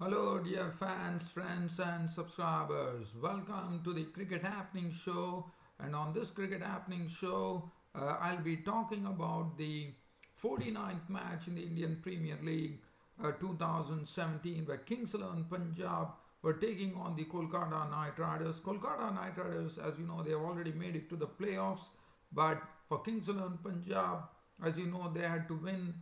Hello, dear fans, friends, and subscribers. Welcome to the Cricket Happening Show. And on this Cricket Happening Show, I'll be talking about the 49th match in the Indian Premier League 2017, where Kings XI Punjab were taking on the Kolkata Knight Riders. Kolkata Knight Riders, as you know, they have already made it to the playoffs. But for Kings XI Punjab, as you know, they had to win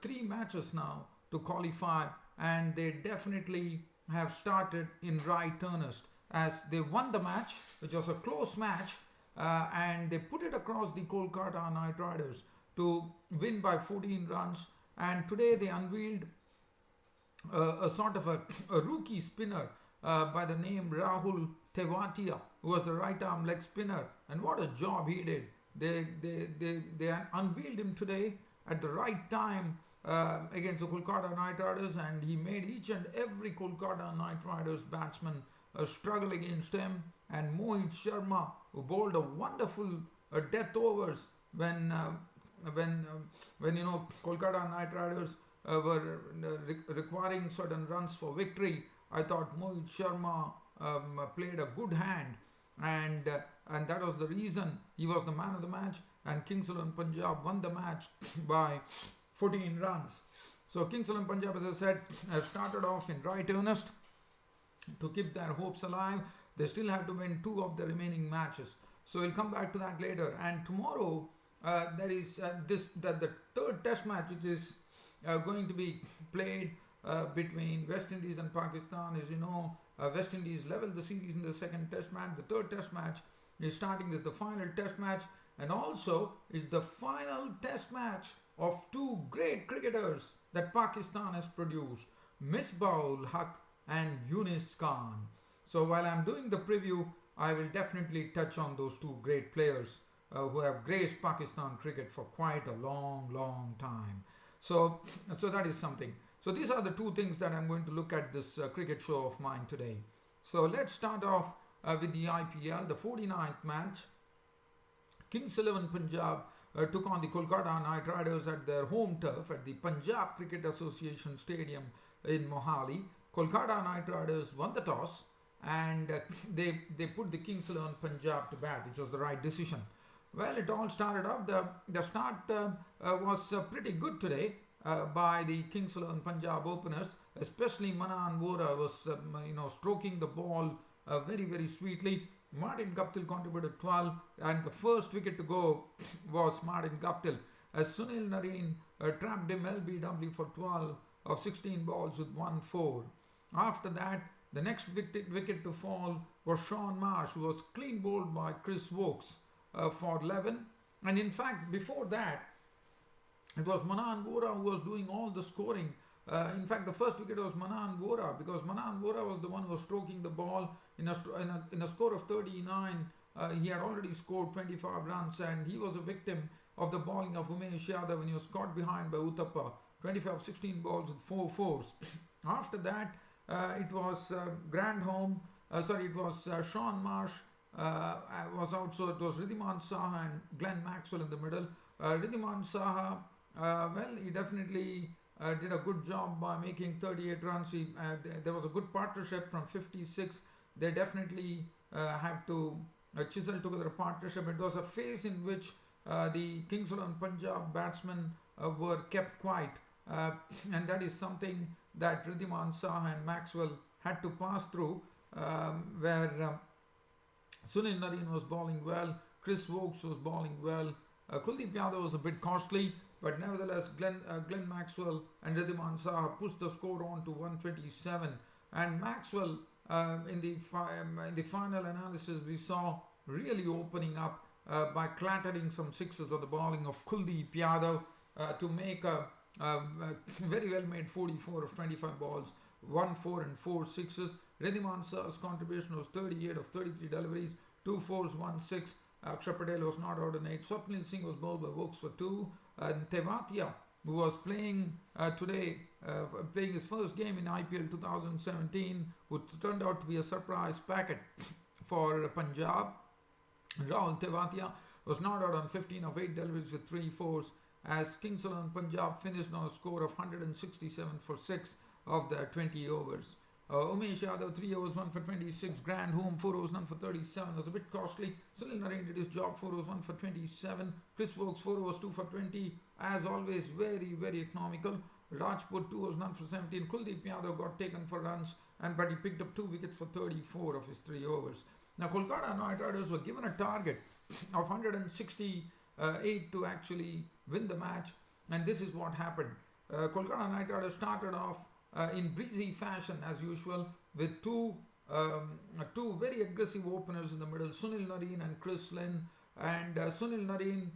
three matches now to qualify, and they definitely have started in right earnest as they won the match, which was a close match, and they put it across the Kolkata Knight Riders to win by 14 runs. And today they unveiled a sort of a rookie spinner by the name Rahul Tewatia, who was the right arm leg spinner, and what a job he did. They unveiled him today at the right time against the Kolkata Knight Riders, and he made each and every Kolkata Knight Riders batsman struggle against him. And Mohit Sharma, who bowled a wonderful death overs when you know Kolkata Knight Riders were requiring certain runs for victory. I thought Mohit Sharma played a good hand, and that was the reason he was the man of the match. And Kings XI Punjab won the match by 14 runs. So Kings XI Punjab, as I said, have started off in right earnest to keep their hopes alive. They still have to win two of the remaining matches. So we'll come back to that later. And tomorrow there is the third Test match, which is going to be played between West Indies and Pakistan. As you know, West Indies leveled the series in the second Test match. The third Test match is starting. This is the final Test match, and also is the final Test match of two great cricketers that Pakistan has produced, Misbah Haq and Younis Khan. So while I'm doing the preview, I will definitely touch on those two great players who have graced Pakistan cricket for quite a long time. So that is something. So these are the two things that I'm going to look at this cricket show of mine today. So let's start off with the IPL, the 49th match. Kings XI Punjab took on the Kolkata Knight Riders at their home turf at the Punjab Cricket Association Stadium in Mohali. Kolkata Knight Riders won the toss, and they put the Kings XI Punjab to bat, which was the right decision. Well, it all started off. The start was pretty good today by the Kings XI Punjab openers, especially Manan Vora was stroking the ball very sweetly. Martin Guptill contributed 12, and the first wicket to go was Martin Guptill as Sunil Narine trapped him LBW for 12 of 16 balls with 1-4. After that, the next wicket to fall was Sean Marsh, who was clean bowled by Chris Wokes for 11. And in fact, before that, it was Manan Vora who was doing all the scoring. In fact, the first wicket was Manan Vora, because Manan Vora was the one who was stroking the ball in a score of 39. He had already scored 25 runs, and he was a victim of the bowling of Umesh Yadav when he was caught behind by Uthappa. 25 of 16 balls with 4 fours. After that, it was Sean Marsh was out, so it was Ridhiman Saha and Glenn Maxwell in the middle. Ridhiman Saha, he definitely did a good job by making 38 runs. There was a good partnership from 56. They definitely had to chisel together a partnership. It was a phase in which the Kings XI Punjab batsmen were kept quiet, and that is something that Ridhiman Saha and Maxwell had to pass through, where Sunil Narine was bowling well, Chris Wokes was bowling well, Kuldeep Yadav was a bit costly, but nevertheless Glenn Maxwell and Ridhiman Saha pushed the score on to 127. And Maxwell, in the final analysis, we saw really opening up by clattering some sixes on the bowling of Kuldeep Yadav to make a very well made 44 of 25 balls, 1-4 and 4 sixes. Ridhiman Saha's contribution was 38 of 33 deliveries, 2 fours, 1 6. Akshar Patel was not out on 8. Swapnil Singh was bowled by Wokes for 2. And Tewatia, who was playing today, playing his first game in IPL 2017, who turned out to be a surprise packet for Punjab. Rahul Tewatia was not out on 15 of 8 deliveries with 3 fours, as Kings XI Punjab finished on a score of 167 for 6. of the 20 overs. Umesh Yadav, 3 overs, 1 for 26, grand home, 4 overs, none for 37, was a bit costly. Sunil Narine did his job, 4 overs, 1 for 27. Chris Wokes, 4 overs, 2 for 20, as always, very, very economical. Rajput, 2 overs, none for 17. Kuldeep Yadav got taken for runs, but he picked up 2 wickets for 34 of his 3 overs. Now, Kolkata Knight Riders were given a target of 168 to actually win the match, and this is what happened. Kolkata Knight Riders started off in breezy fashion as usual with two very aggressive openers in the middle, Sunil Narine and Chris Lynn. And Sunil Narine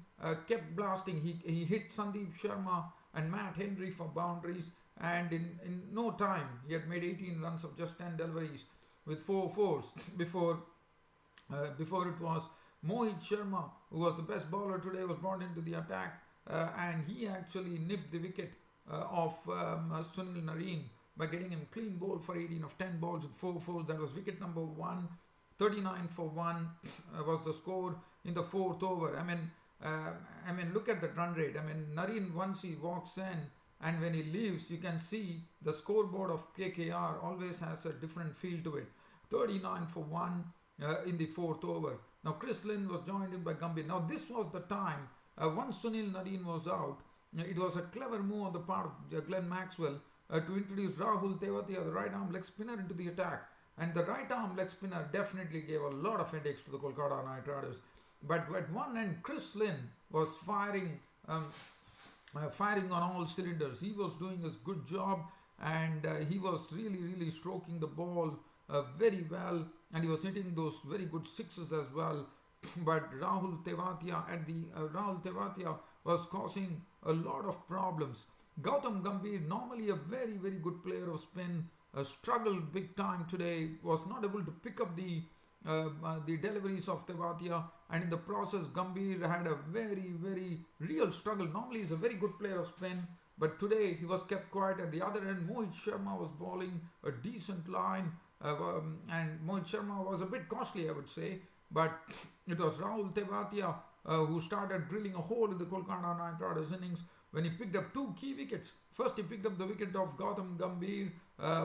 kept blasting. He hit Sandeep Sharma and Matt Henry for boundaries, and in no time he had made 18 runs of just 10 deliveries with 4 fours before it was Mohit Sharma, who was the best bowler today, was brought into the attack, and he actually nipped the wicket of Sunil Narine by getting him clean bowled for 18 of 10 balls with 4 fours. That was wicket number 1. 39 for 1 was the score in the 4th over. I mean, look at the run rate. Narine, once he walks in and when he leaves, you can see the scoreboard of KKR always has a different feel to it. 39 for 1 in the 4th over. Now, Chris Lynn was joined in by Gambhir. Now, this was the time, once Sunil Narine was out, it was a clever move on the part of Glenn Maxwell to introduce Rahul Tewatia, the right-arm leg spinner, into the attack. And the right-arm leg spinner definitely gave a lot of headaches to the Kolkata Knight Riders. But at one end, Chris Lynn was firing on all cylinders. He was doing his good job, and he was really stroking the ball very well, and he was hitting those very good sixes as well. But Rahul Tewatia was causing a lot of problems. Gautam Gambhir, normally a very good player of spin, struggled big time today, was not able to pick up the deliveries of Tewatia, and in the process Gambhir had a very real struggle. Normally he's a very good player of spin, but today he was kept quiet. At the other end, Mohit Sharma was bowling a decent line, and Mohit Sharma was a bit costly, I would say, but it was Rahul Tewatia who started drilling a hole in the Kolkata Knight Riders innings when he picked up 2 key wickets. First, he picked up the wicket of Gautam Gambhir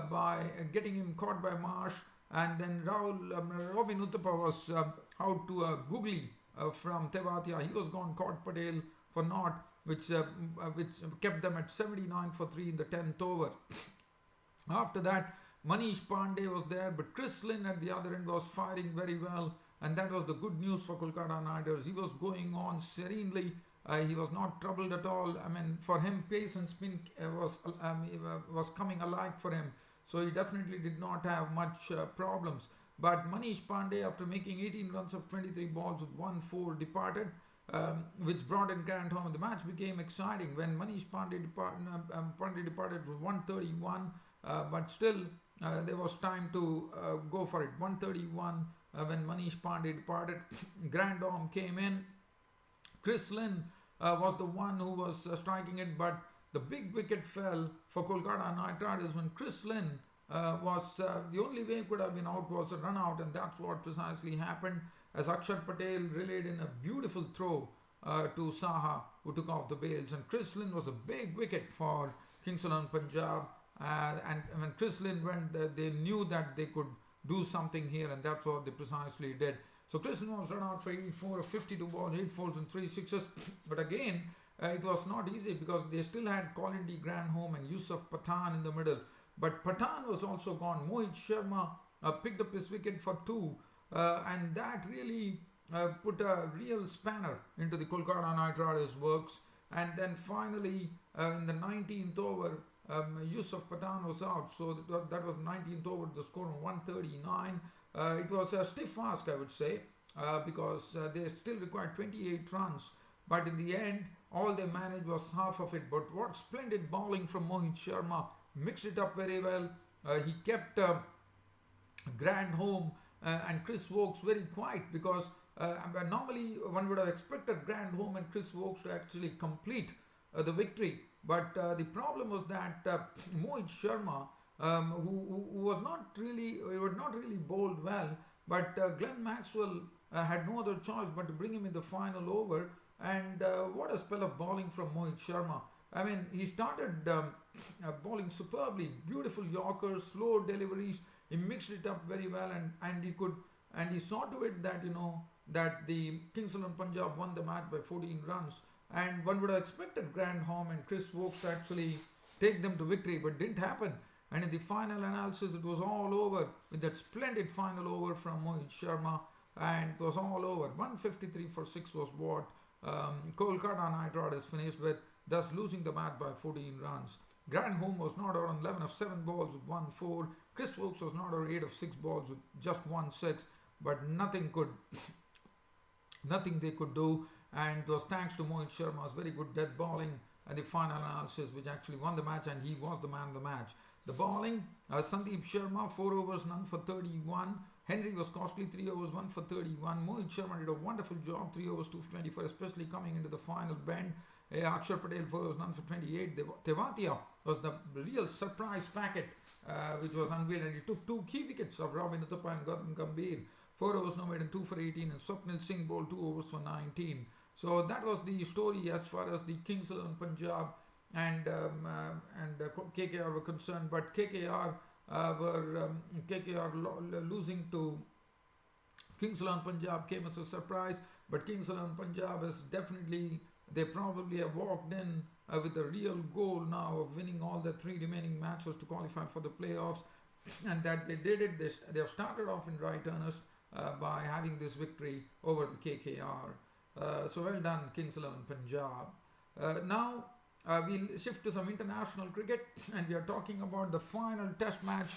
by getting him caught by Marsh, and then Robin Uthappa was out to a googly from Tewatia. He was gone, caught Patel for naught, which kept them at 79 for 3 in the 10th over. After that, Manish Pandey was there, but Chris Lynn at the other end was firing very well, and that was the good news for Kolkata Knight Riders. He was going on serenely. He was not troubled at all. For him, pace and spin was coming alike for him. So he definitely did not have much problems. But Manish Pandey, after making 18 runs of 23 balls with 1-4, departed, which brought in Grant home. The match became exciting when Manish Pandey departed with 131, but still there was time to go for it. 131 when Manish Pandey departed. Grandhomme came in. Chris Lynn was the one who was striking it, but the big wicket fell for Kolkata Knight Riders when Chris Lynn was the only way he could have been out was a run out, and that's what precisely happened as Akshat Patel relayed in a beautiful throw to Saha, who took off the bails, and Chris Lynn was a big wicket for Kings XI Punjab, and when Chris Lynn went, they knew that they could do something here, and that's what they precisely did. So Chris Lynn was run out for 84 of 52 balls, 8 fours and 3 sixes, but again it was not easy because they still had Colin D. Grandhomme and Yusuf Pathan in the middle. But Pathan was also gone. Mohit Sharma picked up his wicket for 2, and that really put a real spanner into the Kolkata Knight Riders' works. And then finally, in the 19th over, Yusuf Pathan was out. So that was 19th over, the score of 139. It was a stiff ask, I would say, because they still required 28 runs. But in the end, all they managed was half of it. But what splendid bowling from Mohit Sharma. Mixed it up very well. He kept Grandhomme and Chris Wokes very quiet because normally one would have expected Grandhomme and Chris Wokes to actually complete the victory. But the problem was that Mohit Sharma, who was not really bowled well, but Glenn Maxwell had no other choice but to bring him in the final over. And what a spell of bowling from Mohit Sharma. He started bowling superbly, beautiful Yorkers, slow deliveries. He mixed it up very well, and he saw to it that that the Kings of Punjab won the match by 14 runs. And one would have expected Grant Home and Chris Wokes to actually take them to victory, but didn't happen. And in the final analysis, it was all over with that splendid final over from Mohit Sharma, and it was all over. 153 for 6 was what Kolkata Knight Riders finished with, thus losing the match by 14 runs. Grant Home was not out on 11 of 7 balls with 1-4. Chris Wokes was not out 8 of 6 balls with just 1-6, but nothing they could do. And it was thanks to Mohit Sharma's very good death bowling and the final analysis, which actually won the match, and he was the man of the match. The bowling, Sandeep Sharma, 4 overs, none for 31. Henry was costly, 3 overs, 1 for 31. Mohit Sharma did a wonderful job, 3 overs, 2 for 24, especially coming into the final bend. Akshar Patel, 4 overs, none for 28. Tewatia was the real surprise packet, which was unveiled, and he took 2 key wickets of Robin Uthappa and Gautam Gambhir. 4 overs, no made, and 2 for 18. And Swapnil Singh bowled 2 overs for 19. So that was the story as far as the Kings of Punjab and KKR were concerned. But KKR losing to Kings of Punjab came as a surprise. But Kings of Punjab is definitely, they probably have walked in with the real goal now of winning all the 3 remaining matches to qualify for the playoffs, and that they did it. They have started off in right earnest by having this victory over the KKR. So well done, Kings 11 Punjab. Now we'll shift to some international cricket, and we are talking about the final test match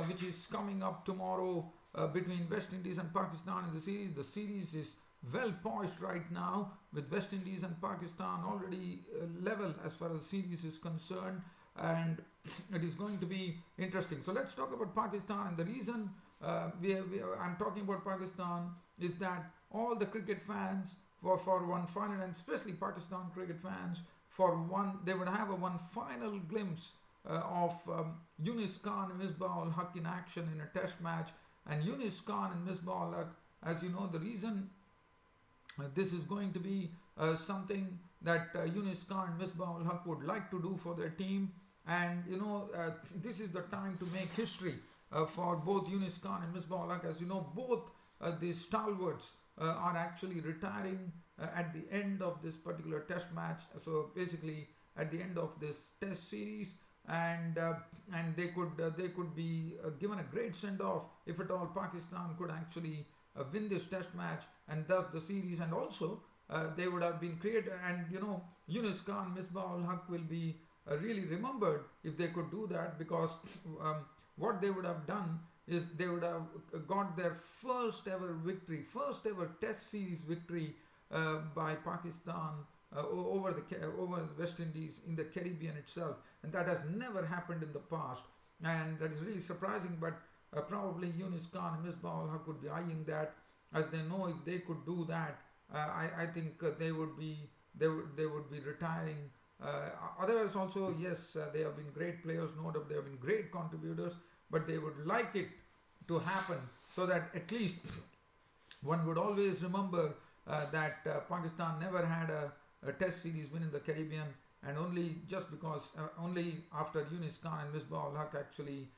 which is coming up tomorrow between West Indies and Pakistan in the series. The series is well poised right now, with West Indies and Pakistan already level as far as the series is concerned, and it is going to be interesting. So let's talk about Pakistan, and the reason I'm talking about Pakistan is that all the cricket fans for one final, and especially Pakistan cricket fans, they would have one final glimpse of Younis Khan and Misbah Haq in action in a test match. And Younis Khan and Misbah Haq, as you know, the reason this is going to be something that Younis Khan and Misbah Haq would like to do for their team, and this is the time to make history for both Younis Khan and Misbah Haq. As you know, both the stalwarts are actually retiring at the end of this particular test match. So basically at the end of this test series, and they could be given a great send off if at all Pakistan could actually win this test match, and thus the series, and also they would have been created, and Younis Khan, Misbah Haq will be really remembered if they could do that, because what they would have done is they would have got their first ever test series victory by Pakistan over the West Indies in the Caribbean itself, and that has never happened in the past, and that is really surprising. But probably Younis Khan and Misbah Haq could be eyeing that, as they know if they could do that, I think they would be retiring. Otherwise also, yes, they have been great players, no doubt they have been great contributors, but they would like it to happen so that at least one would always remember that Pakistan never had a test series win in the Caribbean, and only after Younis Khan and Misbah Haq actually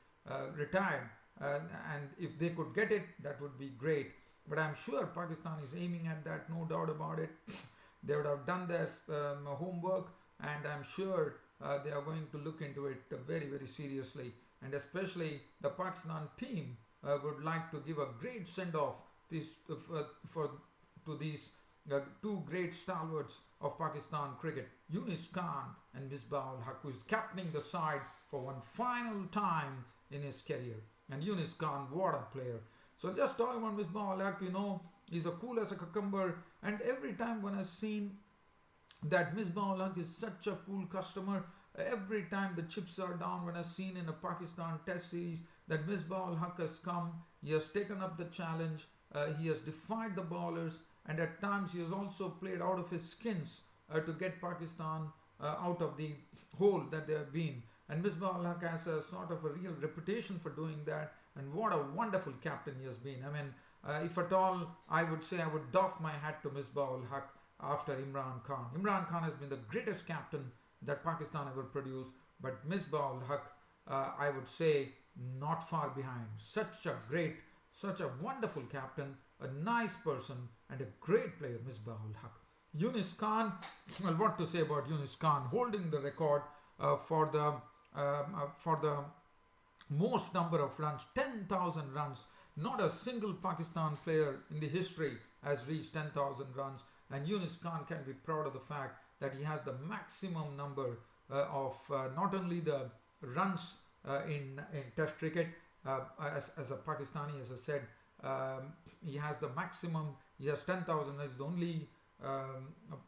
retired, and if they could get it, that would be great. But I'm sure Pakistan is aiming at that, no doubt about it. They would have done their homework, and I'm sure they are going to look into it very, very seriously. And especially the Pakistan team would like to give a great send-off to these 2 great stalwarts of Pakistan cricket, Younis Khan and Misbah Haq, who is captaining the side for one final time in his career. And Younis Khan, what a player. So just talking about Misbah Haq, he's a cool as a cucumber, and every time when I've seen that Misbah Haq is such a cool customer, every time the chips are down, when I've seen in a Pakistan test series that Misbah Haq has come, he has taken up the challenge, he has defied the bowlers, and at times he has also played out of his skins to get Pakistan out of the hole that they have been. And Misbah Haq has a sort of a real reputation for doing that, and what a wonderful captain he has been. I mean, if at all, I would say I would doff my hat to Misbah Haq after Imran Khan. Imran Khan has been the greatest captain that Pakistan ever produced, but Misbah ul Haq, I would say, not far behind. Such a wonderful captain, a nice person, and a great player, Misbah ul Haq. Younis Khan, well, what to say about Younis Khan, holding the record for the most number of runs, 10,000 runs. Not a single Pakistan player in the history has reached 10,000 runs, and Younis Khan can be proud of the fact that he has the maximum number of not only the runs in Test cricket as a Pakistani, as I said, he has the maximum. He has 10,000. He's the only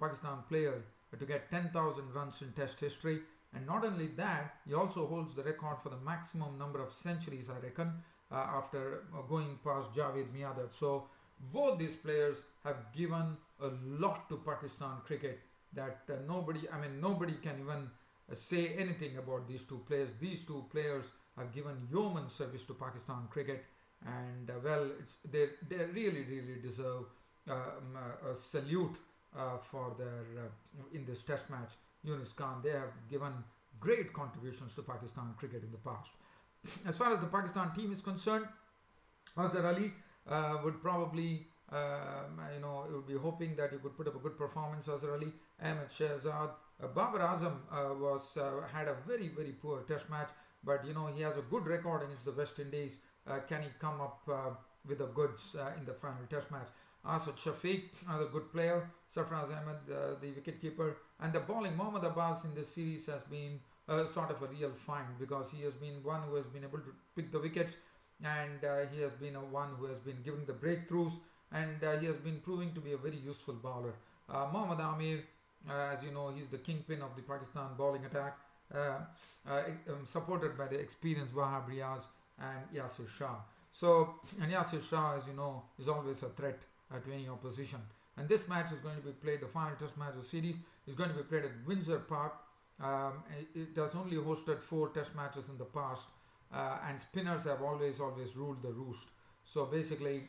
Pakistan player to get 10,000 runs in Test history. And not only that, he also holds the record for the maximum number of centuries, I reckon, after going past Javed Miadat. So both these players have given a lot to Pakistan cricket that nobody can even say anything about these two players. These two players have given yeoman service to Pakistan cricket, and they really deserve a salute for their in this Test match. Younis Khan, they have given great contributions to Pakistan cricket in the past. As far as the Pakistan team is concerned, Azhar Ali would probably, you would be hoping that he could put up a good performance. Azhar Ali, Ahmed Shehzad, Babar Azam had a very poor Test match, but he has a good record against the West Indies. Can he come up with the goods in the final Test match? Asad Shafiq, another good player. Sarfraz Ahmed, the wicketkeeper. And the bowling, Mohammad Abbas in this series has been sort of a real find, because he has been one who has been able to pick the wickets, and he has been one who has been giving the breakthroughs, and he has been proving to be a very useful bowler. Mohammad Amir, as you know, he's the kingpin of the Pakistan bowling attack, supported by the experienced Wahab Riaz and Yasir Shah. So, and Yasir Shah, as you know, is always a threat to any opposition. And this match is going to be played, the final Test match of the series is going to be played at Windsor Park. It has only hosted 4 Test matches in the past, and spinners have always ruled the roost. So basically,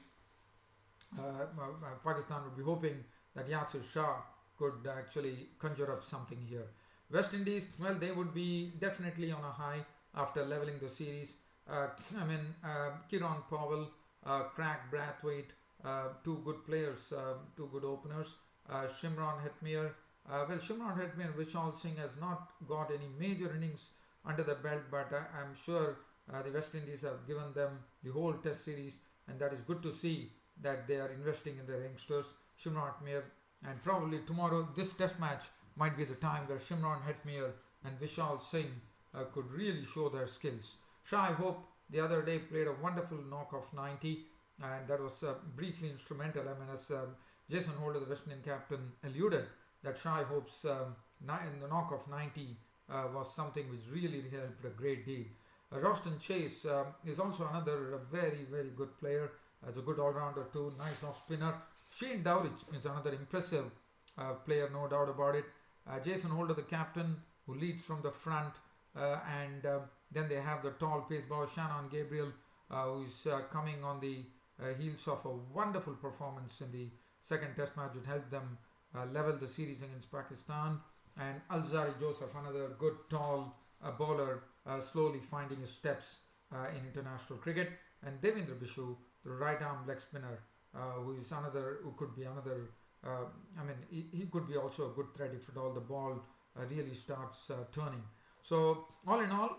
Pakistan would be hoping that Yasir Shah could actually conjure up something here. West Indies, well, they would be definitely on a high after leveling the series. Kieron Powell, Craig Brathwaite, 2 good players, 2 good openers. Shimron Hetmyer. Shimron Hetmyer and Vishal Singh has not got any major innings under the belt, but I'm sure the West Indies have given them the whole Test series, and that is good to see that they are investing in their youngsters. Shimron Hetmyer, and probably tomorrow, this Test match might be the time where Shimron Hetmyer and Vishal Singh could really show their skills. Shai Hope the other day played a wonderful knock of 90, and that was briefly instrumental. As Jason Holder, the West Indian captain, alluded, that Shai Hope's the knock of 90 was something which really helped a great deal. Roston Chase is also another very good player, as a good all-rounder too, nice off-spinner. Shane Dowrich is another impressive player, no doubt about it. Jason Holder, the captain, who leads from the front, and then they have the tall pace bowler Shannon Gabriel, who is coming on the heels of a wonderful performance in the second Test match, which helped them level the series against Pakistan. And Alzari Joseph, another good tall bowler, slowly finding his steps in international cricket. And Devendra Bishu, the right arm leg spinner, who could be another. He could be also a good threat if at all the ball really starts turning. So all in all,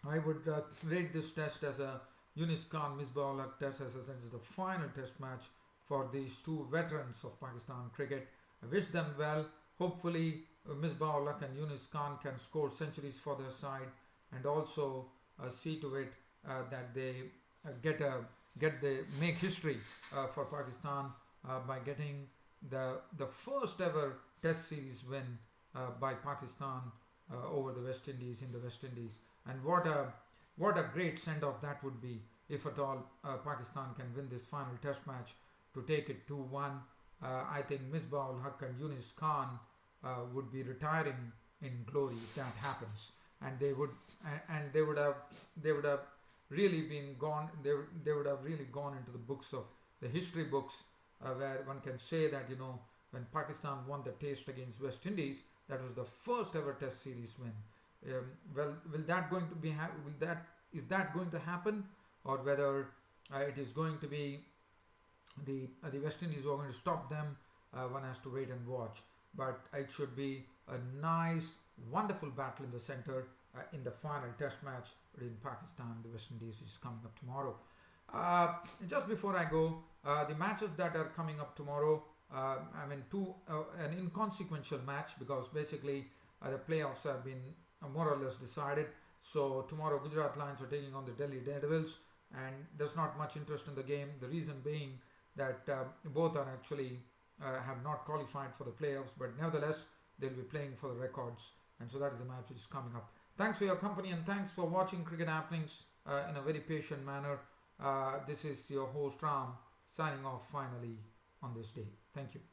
I would rate this Test as a Younis Khan Misbah ul Haq Test, as I said, is the final Test match for these 2 veterans of Pakistan cricket. I wish them well. Hopefully Misbah ul Haq and Younis Khan can score centuries for their side, and also see to it that they make history for Pakistan by getting the first ever Test series win by Pakistan over the West Indies in the West Indies. And what a great send-off that would be if at all Pakistan can win this final Test match to take it 2-1. I think Misbah ul Haq and Younis Khan would be retiring in glory if that happens, and they would have really been gone. They would have really gone into the books of the history books, where one can say that when Pakistan won the Test against West Indies, that was the first ever Test series win. Well, will that going to be will that is that going to happen, or whether it is going to be the West Indies who are going to stop them? One has to wait and watch. But it should be a nice, wonderful battle in the center in the final Test match between Pakistan and the West Indies, which is coming up tomorrow. Just before I go, the matches that are coming up tomorrow, an inconsequential match, because basically the playoffs have been more or less decided. So tomorrow Gujarat Lions are taking on the Delhi Daredevils, and there's not much interest in the game. The reason being that both are actually have not qualified for the playoffs, but nevertheless they'll be playing for the records, and so that is the match which is coming up. Thanks for your company, and thanks for watching Cricket Happenings in a very patient manner. This is your host Ram signing off finally on this day. Thank you.